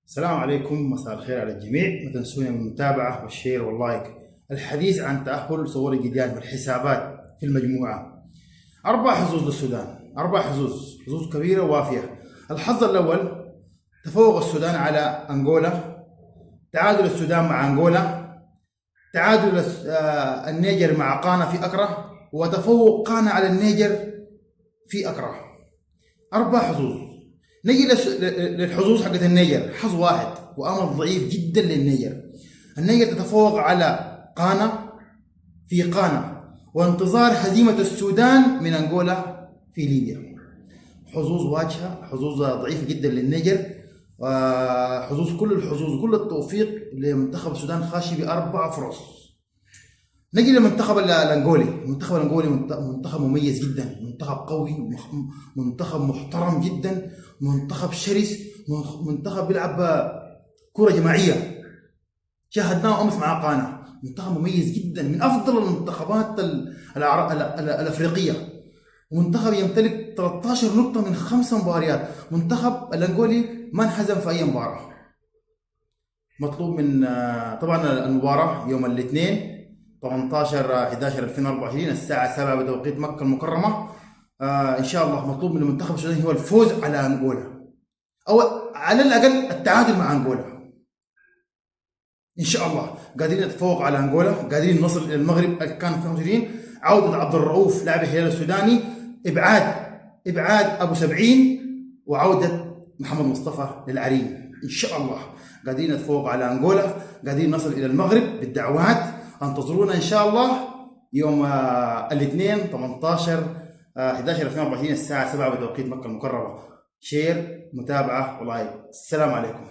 السلام عليكم، مساء الخير على الجميع. ما تنسونا من المتابعة والشير واللايك. الحديث عن تأهل صور الجديان والحسابات في المجموعة. 4 حظوظ للسودان، 4 حظوظ كبيرة ووافية. الحظ الأول تفوق السودان على أنغولا، تعادل السودان مع أنغولا، تعادل النيجر مع غانا في أكرا، وتفوق غانا على النيجر في أكرا. 4 حظوظ. نجي للحظوظ حقت النيجر. حظ واحد وأمر ضعيف جدا للنيجر. النيجر تتفوق على غانا في غانا، وانتظار هزيمة السودان من أنغولا في ليبيا. حظوظ واجهة، حظوظ ضعيفة جدا للنيجر. كل الحظوظ كل التوفيق لمنتخب السودان خاشي ب4 فرص. نجي للمنتخب الأنغولي. المنتخب الأنغولي منتخب مميز جدا، منتخب قوي، منتخب محترم جدا، منتخب شرس، منتخب بيلعب كرة جماعية. شاهدناه أمس مع غانا. منتخب مميز جدا، من أفضل المنتخبات الأفريقية، ومنتخب يمتلك 13 نقطة من 5 مباريات. منتخب الأنغولي ما انهزم في أي مباراة. مطلوب من طبعا المباراة يوم الاثنين 18/11/2024 الساعة 7 بتوقيت مكة المكرمة. إن شاء الله مطلوب من المنتخب السوداني هو الفوز على أنغولا، أو على الأقل التعادل مع أنغولا. إن شاء الله قادرين نتفوق على أنغولا، قادرين نصل إلى المغرب. كان 22 عودة عبد الرؤوف لاعب الهلال السوداني، إبعاد أبو سبعين، وعودة محمد مصطفى للعرين. إن شاء الله قادرين نتفوق على أنغولا، قادرين نصل إلى المغرب بالدعوات. انتظرونا إن شاء الله يوم الاثنين 18/11/2024 الساعة 7 بتوقيت مكة المكرمة. شير، متابعة ولايك. السلام عليكم.